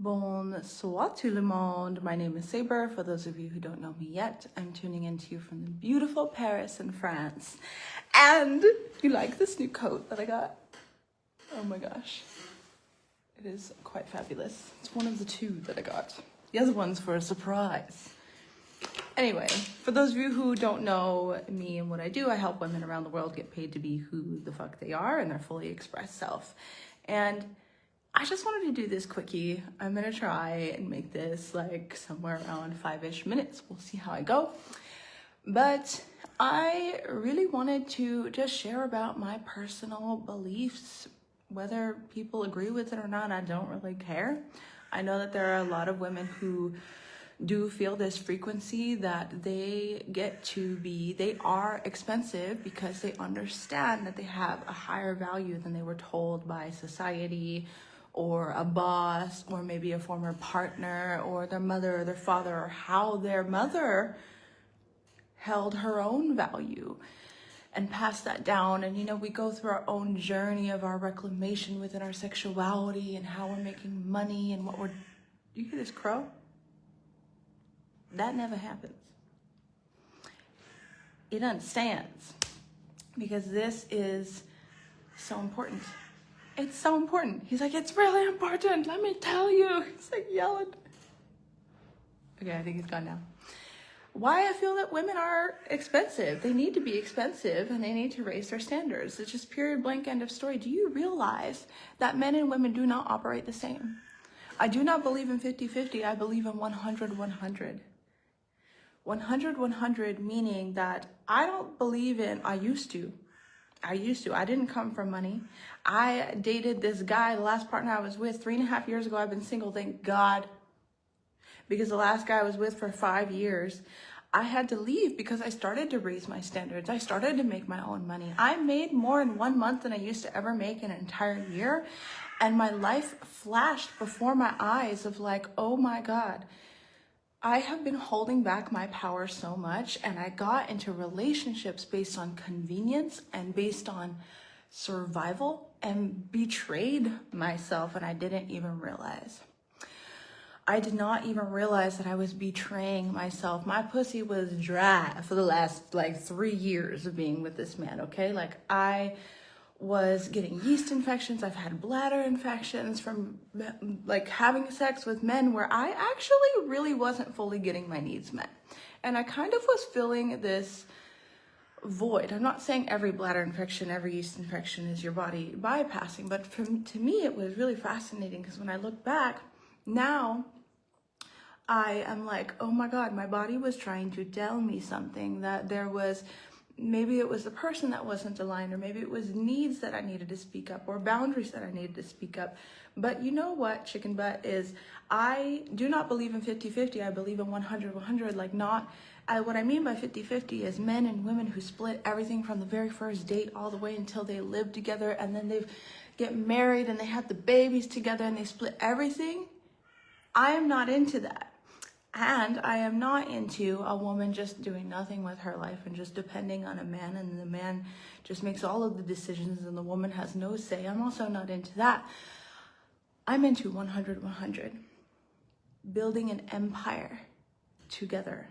Bonsoir tout le monde. My name is Saber. For those of you who don't know me yet, I'm tuning into you from the beautiful Paris in France. And you like this new coat that I got? Oh my gosh. It is quite fabulous. It's one of the two that I got. The other one's for a surprise. Anyway, for those of you who don't know me and what I do, I help women around the world get paid to be who the fuck they are and their fully expressed self. And I just wanted to do this quickie. I'm gonna try and make this like somewhere around 5-ish minutes. We'll see how I go. But I really wanted to just share about my personal beliefs. Whether people agree with it or not, I don't really care. I know that there are a lot of women who do feel this frequency that they are expensive because they understand that they have a higher value than they were told by society or a boss or maybe a former partner or their mother or their father, or how their mother held her own value and passed that down. And we go through our own journey of our reclamation within our sexuality and how we're making money and you hear this crow? That never happens. It understands, because this is so important. It's so important. He's like, it's really important. Let me tell you. He's like yelling. Okay, I think he's gone now. Why I feel that women are expensive. They need to be expensive and they need to raise their standards. It's just period, blank, end of story. Do you realize that men and women do not operate the same? I do not believe in 50-50. I believe in 100-100. 100-100 meaning that I don't believe in, I used to. I didn't come from money. I dated this guy, the last partner I was with 3.5 years ago. I've been single, thank God. Because the last guy I was with for 5 years, I had to leave because I started to raise my standards. I started to make my own money. I made more in 1 month than I used to ever make in an entire year. And my life flashed before my eyes of like, oh my God, I have been holding back my power so much, and I got into relationships based on convenience and based on survival and betrayed myself, and I didn't even realize. I did not even realize that I was betraying myself. My pussy was dry for the last 3 years of being with this man, okay? I was getting yeast infections. I've had bladder infections from having sex with men where I actually really wasn't fully getting my needs met. And I kind of was feeling this void. I'm not saying every bladder infection, every yeast infection is your body bypassing, but to me, it was really fascinating because when I look back now, I am like, oh my God, my body was trying to tell me something, that there was, maybe it was the person that wasn't aligned, or maybe it was needs that I needed to speak up, or boundaries that I needed to speak up. But you know what, chicken butt, is I do not believe in 50-50. I believe in 100-100. What I mean by 50-50 is men and women who split everything from the very first date all the way until they live together, and then they get married and they have the babies together and they split everything. I am not into that. And I am not into a woman just doing nothing with her life and just depending on a man, and the man just makes all of the decisions and the woman has no say. I'm also not into that. I'm into 100-100. Building an empire together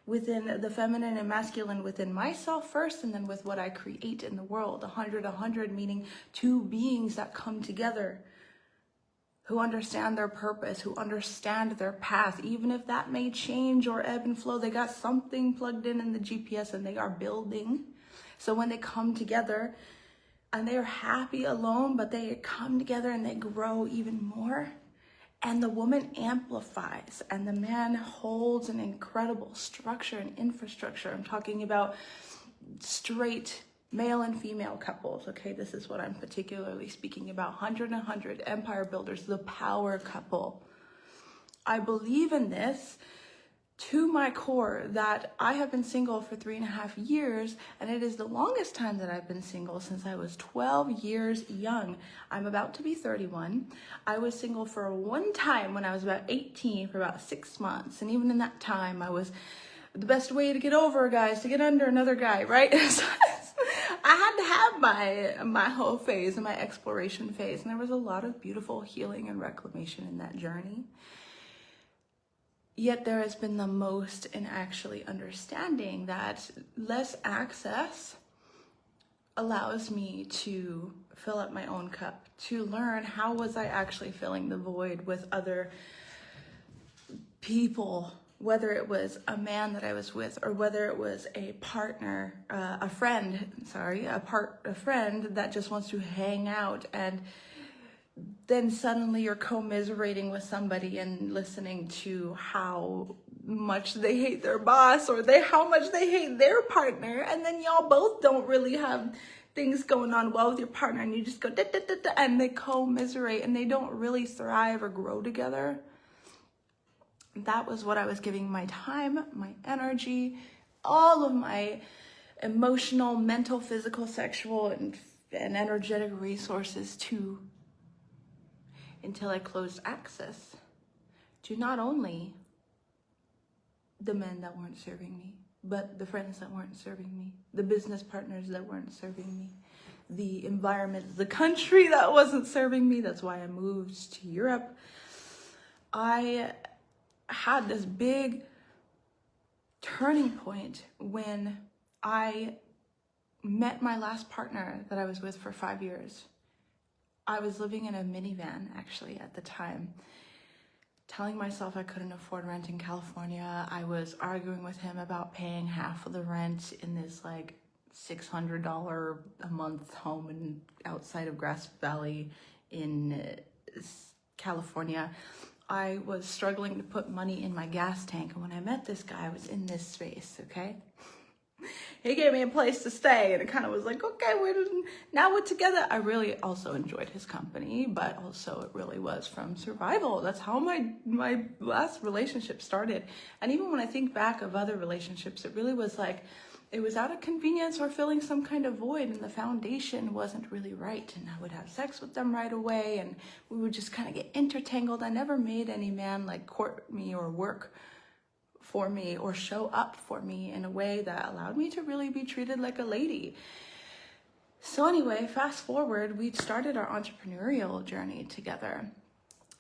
within the feminine and masculine, within myself first, and then with what I create in the world. 100-100 meaning two beings that come together, who understand their purpose, who understand their path, even if that may change or ebb and flow. They got something plugged in the GPS and they are building. So when they come together and they are happy alone, but they come together and they grow even more, and the woman amplifies and the man holds an incredible structure and infrastructure. I'm talking about straight male and female couples, okay? This is what I'm particularly speaking about. 100-100, empire builders, the power couple. I believe in this to my core, that I have been single for 3.5 years, and it is the longest time that I've been single since I was 12 years young. I'm about to be 31. I was single for one time when I was about 18 for about 6 months, and even in that time, the best way to get over a guy is to get under another guy, right? I had to have my whole phase and my exploration phase. And there was a lot of beautiful healing and reclamation in that journey. Yet there has been the most in actually understanding that less access allows me to fill up my own cup, to learn how was I actually filling the void with other people, whether it was a man that I was with or whether it was a partner, a friend that just wants to hang out, and then suddenly you're commiserating with somebody and listening to how much they hate their boss or how much they hate their partner, and then y'all both don't really have things going on well with your partner, and you just go da, da, da, da, and they commiserate and they don't really thrive or grow together. That was what I was giving my time, my energy, all of my emotional, mental, physical, sexual, and energetic resources to, until I closed access to not only the men that weren't serving me, but the friends that weren't serving me, the business partners that weren't serving me, the environment, the country that wasn't serving me. That's why I moved to Europe. I had this big turning point when I met my last partner that I was with for 5 years. I was living in a minivan actually at the time, telling myself I couldn't afford rent in California. I was arguing with him about paying half of the rent in this like $600 a month home outside of Grass Valley in California. I was struggling to put money in my gas tank, and when I met this guy, I was in this space, okay? He gave me a place to stay, and it kind of was like, okay, now we're together. I really also enjoyed his company, but also it really was from survival. That's how my last relationship started. And even when I think back of other relationships, it really was like, it was out of convenience or filling some kind of void, and the foundation wasn't really right. And I would have sex with them right away, and we would just kind of get intertangled. I never made any man like court me or work for me or show up for me in a way that allowed me to really be treated like a lady. So anyway, fast forward, we started our entrepreneurial journey together.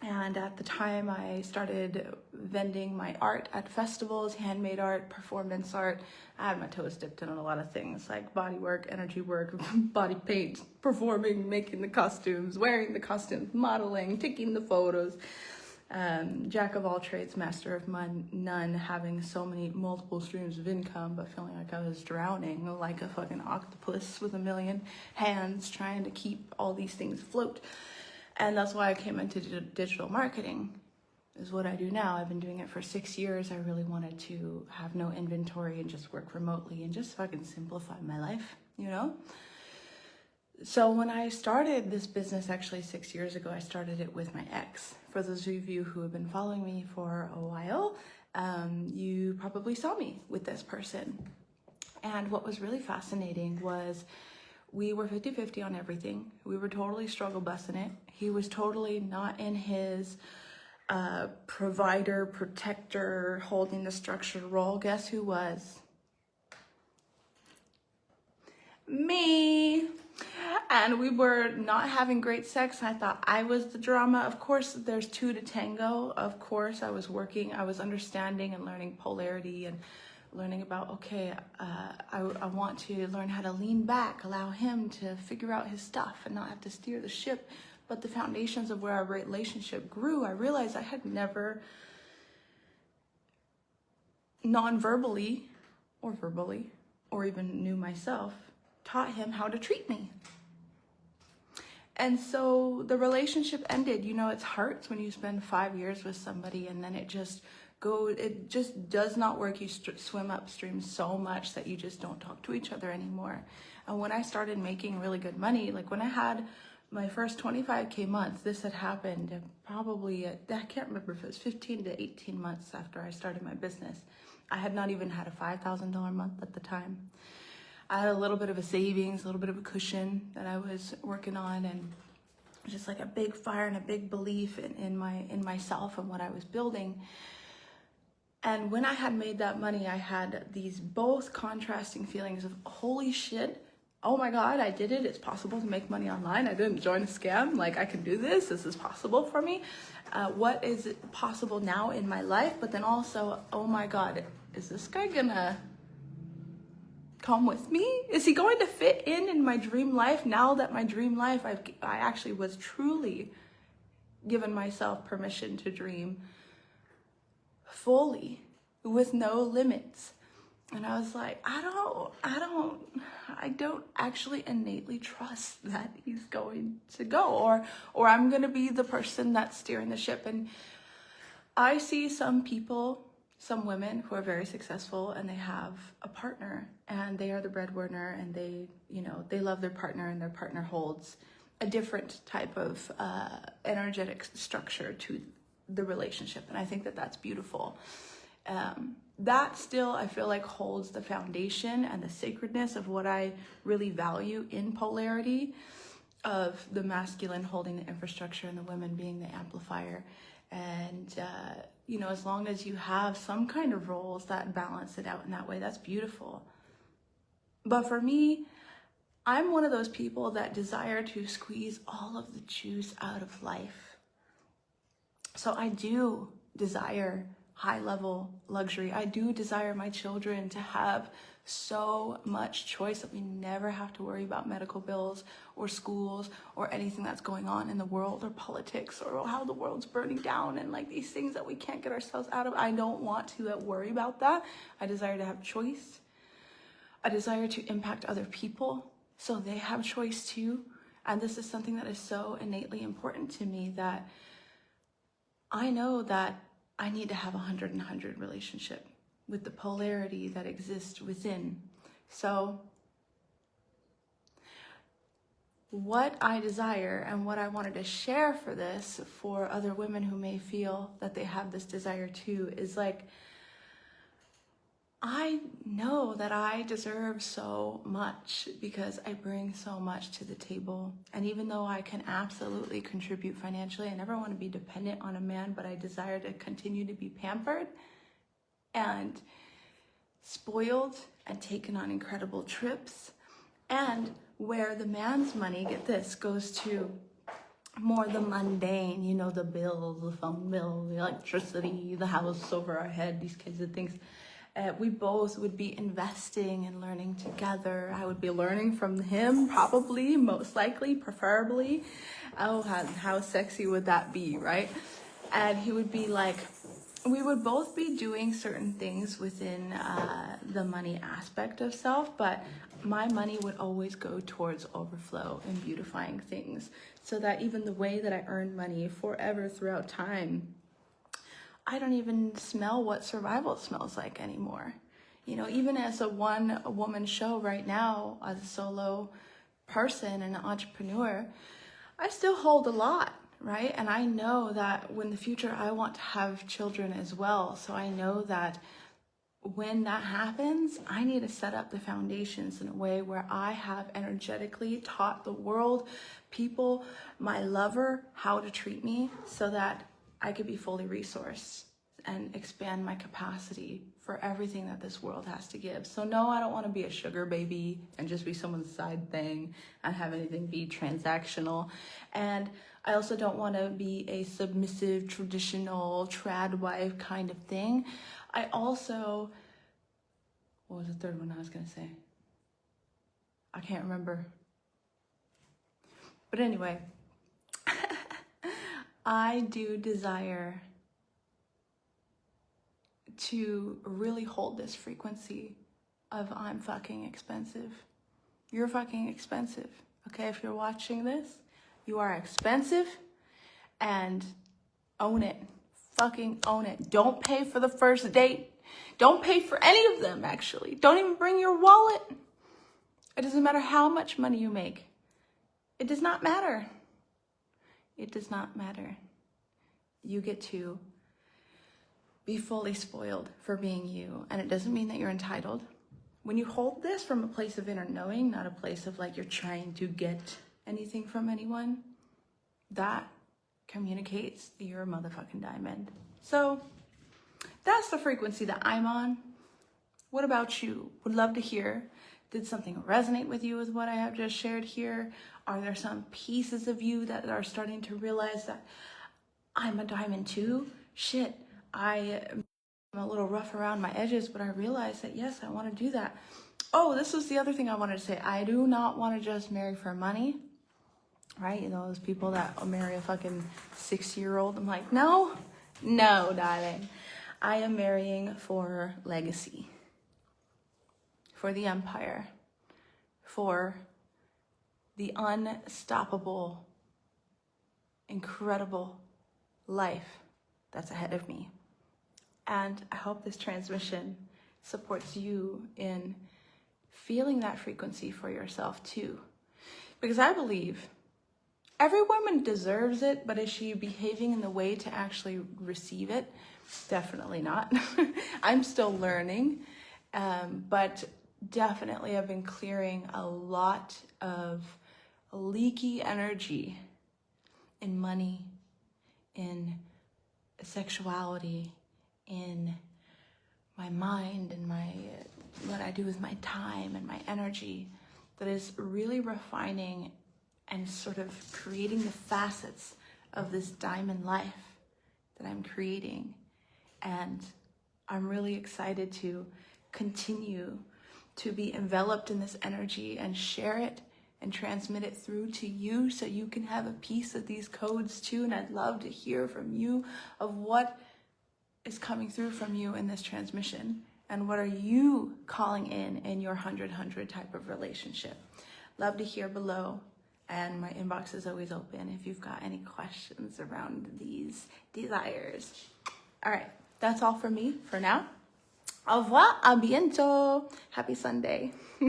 And at the time I started vending my art at festivals, handmade art, performance art. I had my toes dipped in on a lot of things like body work, energy work, body paint, performing, making the costumes, wearing the costumes, modeling, taking the photos. Jack of all trades, master of none, having so many multiple streams of income, but feeling like I was drowning like a fucking octopus with a million hands trying to keep all these things afloat. And that's why I came into digital marketing, is what I do now. I've been doing it for 6 years. I really wanted to have no inventory and just work remotely and just fucking simplify my life, you know? So when I started this business actually 6 years ago, I started it with my ex. For those of you who have been following me for a while, you probably saw me with this person. And what was really fascinating was we were 50-50 on everything. We were totally struggle busting it. He was totally not in his provider, protector, holding the structured role. Guess who was? Me. And we were not having great sex. I thought I was the drama. Of course, there's two to tango. Of course, I was working, I was understanding and learning polarity and learning about, okay, I want to learn how to lean back, allow him to figure out his stuff and not have to steer the ship. But the foundations of where our relationship grew, I realized I had never non-verbally or verbally, or even knew myself, taught him how to treat me. And so the relationship ended. You know, it hurts when you spend 5 years with somebody and then it just does not work. You swim upstream so much that you just don't talk to each other anymore. And when I started making really good money, like when I had my first 25K month, this had happened probably, I can't remember if it was 15 to 18 months after I started my business. I had not even had a $5,000 month at the time. I had a little bit of a savings, a little bit of a cushion that I was working on, and just like a big fire and a big belief in myself and what I was building. And when I had made that money, I had these both contrasting feelings of, holy shit, oh my God, I did it. It's possible to make money online. I didn't join a scam. Like, I can do this. This is possible for me. What is possible now in my life? But then also, oh my God, is this guy gonna come with me? Is he going to fit in my dream life? Now that my dream life, I actually was truly given myself permission to dream fully with no limits. And I was like, I don't actually innately trust that he's going to go, or I'm going to be the person that's steering the ship. And I see some people, some women who are very successful and they have a partner and they are the breadwinner and they love their partner and their partner holds a different type of energetic structure to the relationship. And I think that that's beautiful. That still, I feel like, holds the foundation and the sacredness of what I really value in polarity, of the masculine holding the infrastructure and the women being the amplifier. And, as long as you have some kind of roles that balance it out in that way, that's beautiful. But for me, I'm one of those people that desire to squeeze all of the juice out of life. So I do desire high-level luxury. I do desire my children to have so much choice that we never have to worry about medical bills or schools or anything that's going on in the world or politics or how the world's burning down and like these things that we can't get ourselves out of. I don't want to worry about that. I desire to have choice. I desire to impact other people so they have choice too. And this is something that is so innately important to me, that I know that I need to have a 100-100 relationship with the polarity that exists within. So what I desire and what I wanted to share for this, for other women who may feel that they have this desire too, is like, I know that I deserve so much because I bring so much to the table. And even though I can absolutely contribute financially, I never want to be dependent on a man, but I desire to continue to be pampered and spoiled and taken on incredible trips. And where the man's money, get this, goes to more the mundane, the bills, the phone bill, the electricity, the house over our head, these kinds of things. We both would be investing and learning together. I would be learning from him, probably, most likely, preferably. Oh, how sexy would that be, right? And he would be like, we would both be doing certain things within the money aspect of self, but my money would always go towards overflow and beautifying things, so that even the way that I earn money forever throughout time, I don't even smell what survival smells like anymore. Even as a one-woman show right now, as a solo person and an entrepreneur, I still hold a lot, right? And I know that in the future, I want to have children as well. So I know that when that happens, I need to set up the foundations in a way where I have energetically taught the world, people, my lover, how to treat me, so that I could be fully resourced and expand my capacity for everything that this world has to give. So no, I don't want to be a sugar baby and just be someone's side thing and have anything be transactional. And I also don't want to be a submissive, traditional, trad wife kind of thing. I also, what was the third one I was going to say? I can't remember. But anyway, I do desire to really hold this frequency of I'm fucking expensive. You're fucking expensive. Okay, if you're watching this, you are expensive, and own it. Fucking own it. Don't pay for the first date. Don't pay for any of them, actually. Don't even bring your wallet. It doesn't matter how much money you make. It does not matter. It does not matter. You get to be fully spoiled for being you. And it doesn't mean that you're entitled. When you hold this from a place of inner knowing, not a place of like you're trying to get anything from anyone, that communicates that you're a motherfucking diamond. So that's the frequency that I'm on. What about you? Would love to hear. Did something resonate with you with what I have just shared here? Are there some pieces of you that are starting to realize that I'm a diamond too? Shit, I am a little rough around my edges, but I realize that yes, I want to do that. Oh, this was the other thing I wanted to say. I do not want to just marry for money, right? You know, those people that will marry a fucking 60-year-old. I'm like, no, darling. I am marrying for legacy, for the empire, for the unstoppable, incredible life that's ahead of me. And I hope this transmission supports you in feeling that frequency for yourself too. Because I believe every woman deserves it, but is she behaving in the way to actually receive it? Definitely not. I'm still learning, but definitely I've been clearing a lot of leaky energy in money, in sexuality, in my mind, and what I do with my time and my energy, that is really refining and sort of creating the facets of this diamond life that I'm creating. And I'm really excited to continue to be enveloped in this energy and share it and transmit it through to you so you can have a piece of these codes too. And I'd love to hear from you of what is coming through from you in this transmission, and what are you calling in your 100-100 type of relationship. Love to hear below, and my inbox is always open if you've got any questions around these desires. All right, that's all for me for now. Au revoir, à bientôt. Happy Sunday.